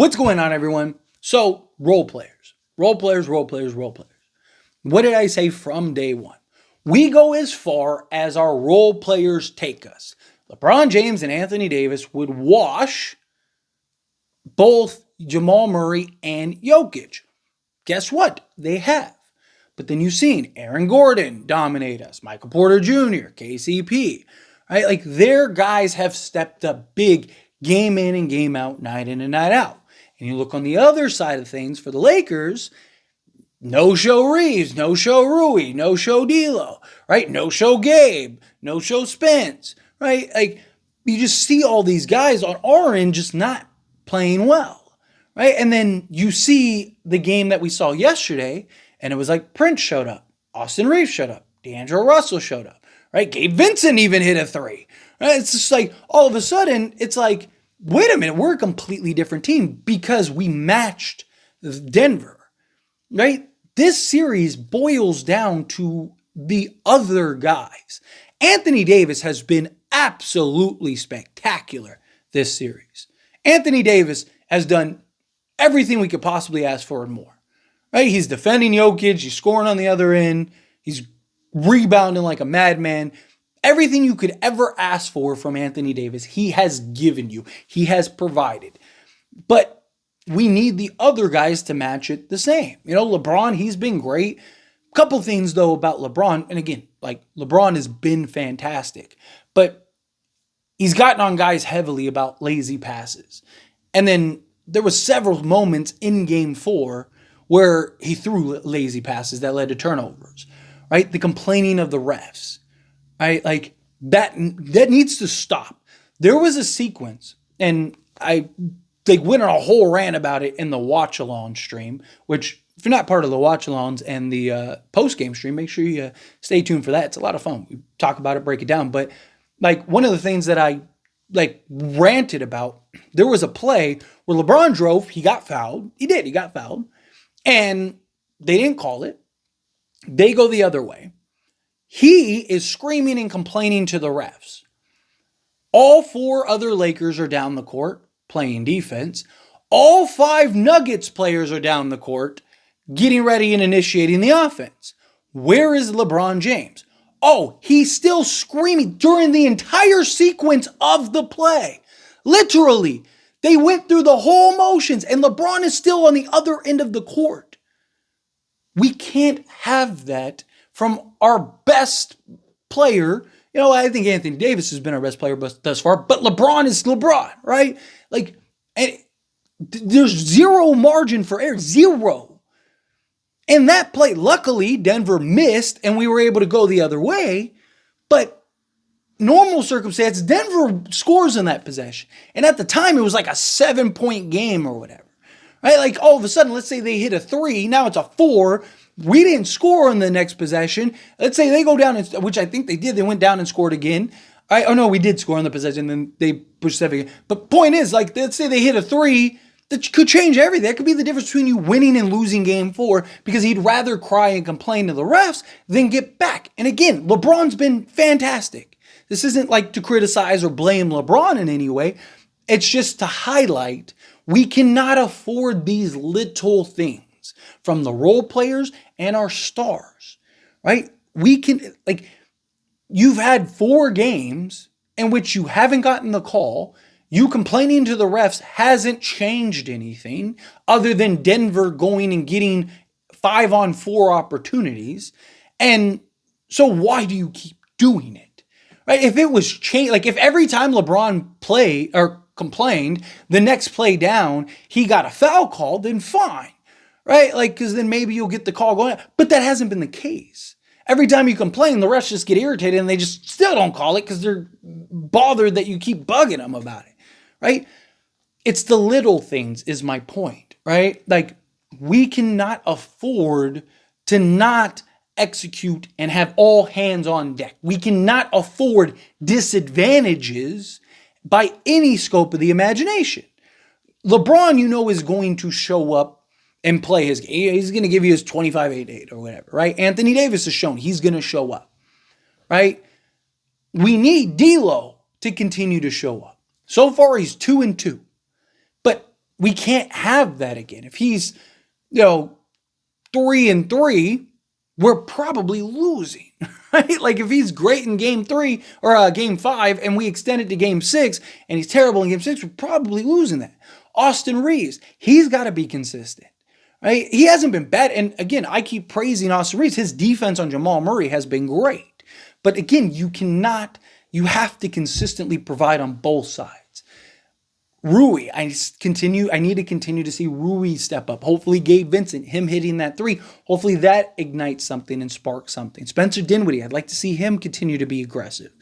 What's going on, everyone? So, role players. Role players, role players, role players. What did I say from day one? We go as far as our role players take us. LeBron James and Anthony Davis would wash both Jamal Murray and Jokic. Guess what? They have. But then you've seen Aaron Gordon dominate us, Michael Porter Jr., KCP, right? Like their guys have stepped up big game in and game out, night in and night out. And you look on the other side of things for the Lakers, no show Reaves, no show Rui, no show D'Lo, right? No show Gabe, no show Spence, right? Like you just see all these guys on our end just not playing well, right? And then you see the game that we saw yesterday, and it was like Prince showed up, Austin Reaves showed up, D'Angelo Russell showed up, right? Gabe Vincent even hit a three, right? It's just like all of a sudden, it's like, wait a minute, we're a completely different team because we matched Denver, right? This series boils down to the other guys. Anthony Davis has been absolutely spectacular this series. Anthony Davis has done everything we could possibly ask for and more, right? He's defending Jokic, he's scoring on the other end, he's rebounding like a madman. Everything you could ever ask for from Anthony Davis, he has given you. He has provided. But we need the other guys to match it the same. You know, LeBron, he's been great. Couple things, though, about LeBron. And again, like LeBron has been fantastic. But he's gotten on guys heavily about lazy passes. And then there was several moments in Game 4 where he threw lazy passes that led to turnovers, right? The complaining of the refs. Right? Like that needs to stop. There was a sequence, and they went on a whole rant about it in the watch along stream, which if you're not part of the watch alongs and the post game stream, make sure you stay tuned for that. It's a lot of fun. We talk about it, break it down. But like one of the things that I like ranted about, there was a play where LeBron drove, he got fouled. He got fouled. And they didn't call it. They go the other way. He is screaming and complaining to the refs. All 4 other Lakers are down the court playing defense. All 5 Nuggets players are down the court getting ready and initiating the offense. Where is LeBron James? Oh, he's still screaming during the entire sequence of the play. Literally, they went through the whole motions and LeBron is still on the other end of the court. We can't have that from our best player. You know, I think Anthony Davis has been our best player thus far, but LeBron is LeBron, right? Like, and there's zero margin for error, zero. And that play, luckily, Denver missed and we were able to go the other way, but normal circumstance, Denver scores in that possession. And at the time, it was like a 7-point game or whatever, right? Like all of a sudden, let's say they hit a 3, now it's a 4, we didn't score on the next possession. Let's say they go down, which I think they did. They went down and scored again. Oh, no, we did score on the possession, then they pushed 7 again. But point is, like, let's say they hit a 3, that could change everything. That could be the difference between you winning and losing Game 4 because he'd rather cry and complain to the refs than get back. And again, LeBron's been fantastic. This isn't like to criticize or blame LeBron in any way. It's just to highlight we cannot afford these little things from the role players and our stars, right? We can, like, you've had 4 games in which you haven't gotten the call. You complaining to the refs hasn't changed anything other than Denver going and getting 5-on-4 opportunities. And so why do you keep doing it, right? If it was changed, like if every time LeBron played or complained, the next play down, he got a foul call, then fine. Right? Like, because then maybe you'll get the call going. But that hasn't been the case. Every time you complain, the refs just get irritated and they just still don't call it because they're bothered that you keep bugging them about it. Right? It's the little things is my point. Right? Like, we cannot afford to not execute and have all hands on deck. We cannot afford disadvantages by any scope of the imagination. LeBron, you know, is going to show up and play his game. He's going to give you his 25-8-8 or whatever, right? Anthony Davis has shown he's going to show up, right? We need D'Lo to continue to show up. So far, he's 2-2. But we can't have that again. If he's, 3-3, we're probably losing, right? Like if he's great in game 3 or game 5 and we extend it to game 6 and he's terrible in game 6, we're probably losing that. Austin Reaves, he's got to be consistent, right? He hasn't been bad. And again, I keep praising Austin Reaves. His defense on Jamal Murray has been great. But again, you have to consistently provide on both sides. Rui, I need to continue to see Rui step up. Hopefully Gabe Vincent, him hitting that 3, hopefully that ignites something and sparks something. Spencer Dinwiddie, I'd like to see him continue to be aggressive,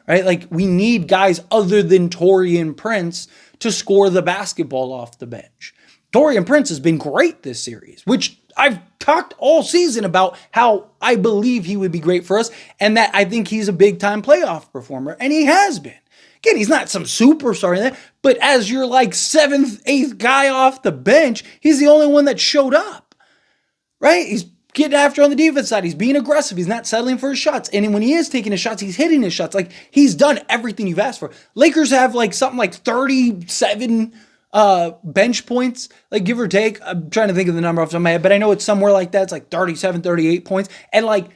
right? Like we need guys other than Taurean Prince to score the basketball off the bench. Taurean Prince has been great this series, which I've talked all season about how I believe he would be great for us and that I think he's a big time playoff performer, and he has been. Again, he's not some superstar in that, but as your like 7th, 8th guy off the bench, he's the only one that showed up, right? He's getting after on the defense side. He's being aggressive. He's not settling for his shots. And when he is taking his shots, he's hitting his shots. Like he's done everything you've asked for. Lakers have like something like 37 bench points, like give or take. I'm trying to think of the number off the top of my head, but I know it's somewhere like that. It's like 37, 38 points. And like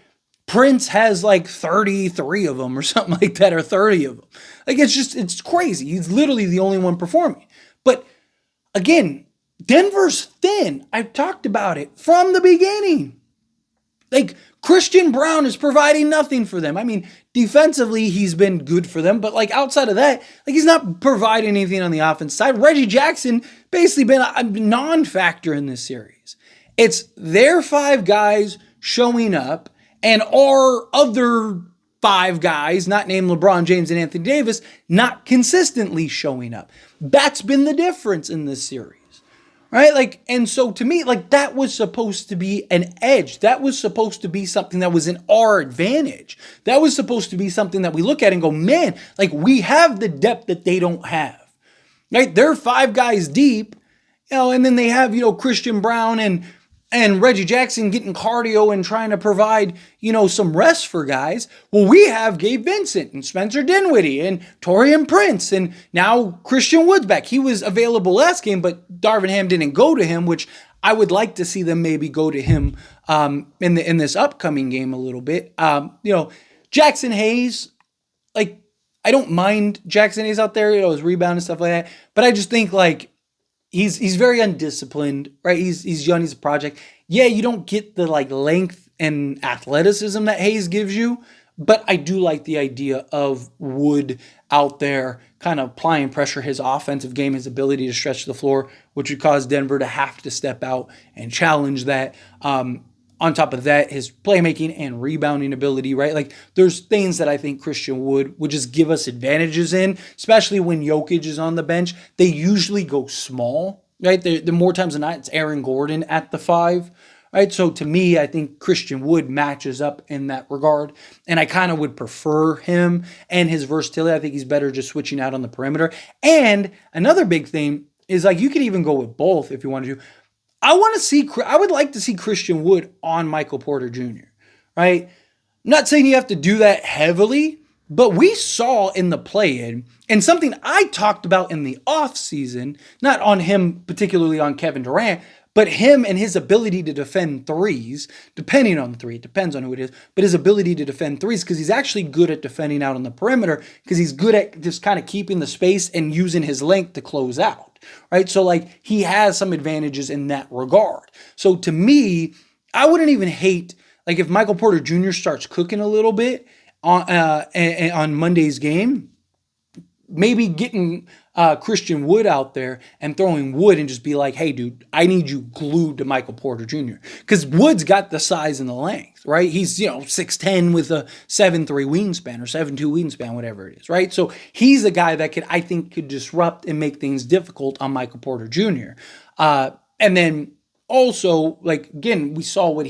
Prince has like 33 of them or something like that, or 30 of them. Like it's crazy. He's literally the only one performing. But again, Denver's thin. I've talked about it from the beginning. Like Christian Braun is providing nothing for them. I mean, defensively, he's been good for them, but like outside of that, like he's not providing anything on the offense side. Reggie Jackson basically been a non-factor in this series. It's their 5 guys showing up and our other 5 guys, not named LeBron James and Anthony Davis, not consistently showing up. That's been the difference in this series. Right? Like, and so to me, like that was supposed to be an edge. That was supposed to be something that was in our advantage. That was supposed to be something that we look at and go, man, like we have the depth that they don't have. Right? They're 5 guys deep, and then they have, Christian Braun and Reggie Jackson getting cardio and trying to provide, some rest for guys. Well, we have Gabe Vincent and Spencer Dinwiddie and Taurean Prince and now Christian Wood's back. He was available last game, but Darvin Ham didn't go to him, which I would like to see them maybe go to him in this upcoming game a little bit. Jackson Hayes, like I don't mind Jackson Hayes out there, his rebound and stuff like that, but I just think like He's very undisciplined, right? He's young, he's a project. Yeah, you don't get the like length and athleticism that Hayes gives you, but I do like the idea of Wood out there kind of applying pressure, his offensive game, his ability to stretch the floor, which would cause Denver to have to step out and challenge that. On top of that, his playmaking and rebounding ability, right? Like there's things that I think Christian Wood would just give us advantages in, especially when Jokic is on the bench. They usually go small, right? The more times than not, it's Aaron Gordon at the 5, right? So to me, I think Christian Wood matches up in that regard. And I kind of would prefer him and his versatility. I think he's better just switching out on the perimeter. And another big thing is like you could even go with both if you wanted to. I would like to see Christian Wood on Michael Porter Jr., right? I'm not saying you have to do that heavily, but we saw in the play-in, and something I talked about in the offseason, not on him, particularly on Kevin Durant, but him and his ability to defend threes, depending on the 3, it depends on who it is, but his ability to defend threes, because he's actually good at defending out on the perimeter, because he's good at just kind of keeping the space and using his length to close out. Right? So like he has some advantages in that regard. So to me, I wouldn't even hate like if Michael Porter Jr. starts cooking a little bit on Monday's game, maybe getting Christian Wood out there and throwing Wood and just be like, hey, dude, I need you glued to Michael Porter Jr. Because Wood's got the size and the length, right? He's, 6'10 with a 7'3 wingspan or 7'2 wingspan, whatever it is, right? So he's a guy that I think could disrupt and make things difficult on Michael Porter Jr. And then also, like, again, we saw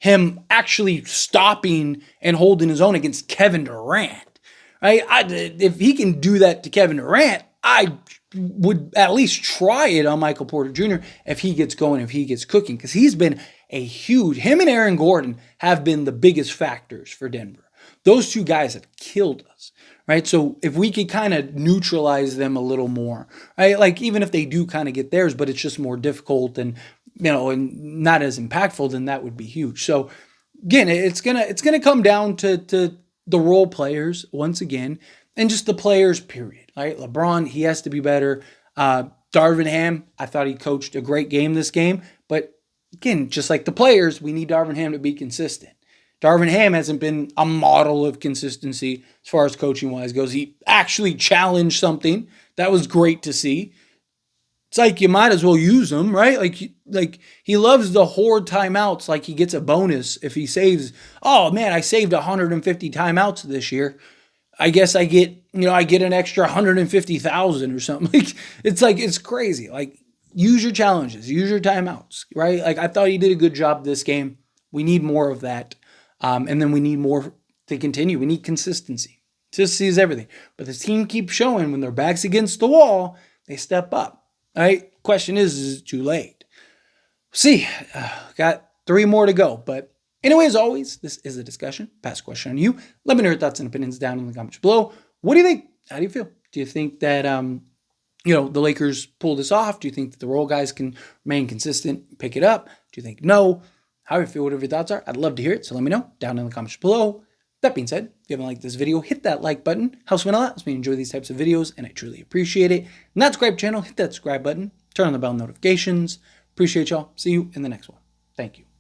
him actually stopping and holding his own against Kevin Durant. Right? If he can do that to Kevin Durant, I would at least try it on Michael Porter Jr. if he gets going, if he gets cooking, because he's been him and Aaron Gordon have been the biggest factors for Denver. Those 2 guys have killed us, right? So if we could kind of neutralize them a little more, right? Like even if they do kind of get theirs, but it's just more difficult and and not as impactful, then that would be huge. So again, it's gonna come down to the role players once again, and just the players. Period. Right? LeBron, he has to be better. Darvin Ham, I thought he coached a great game this game, but again, just like the players, we need Darvin Ham to be consistent. Darvin Ham hasn't been a model of consistency as far as coaching wise goes. He actually challenged something that was great to see. It's like you might as well use him, right? Like he loves the hoard timeouts. Like he gets a bonus if he saves. Oh man, I saved 150 timeouts this year. I guess I get an extra 150,000 or something. It's crazy. Like use your challenges, use your timeouts, right? Like I thought he did a good job this game. We need more of that. And then we need more to continue. We need consistency. Consistency is everything. But the team keeps showing when their back's against the wall, they step up. Right? Question is it too late? See, got 3 more to go. But anyway, as always, this is a discussion. Pass a question on you. Let me know your thoughts and opinions down in the comments below. What do you think? How do you feel? Do you think that the Lakers pull this off? Do you think that the role guys can remain consistent, pick it up? Do you think no? How you feel, whatever your thoughts are, I'd love to hear it. So let me know down in the comments below. That being said, if you haven't liked this video, hit that like button. Helps me a lot. Helps me enjoy these types of videos, and I truly appreciate it. Not subscribe channel, hit that subscribe button. Turn on the bell notifications. Appreciate y'all. See you in the next one. Thank you.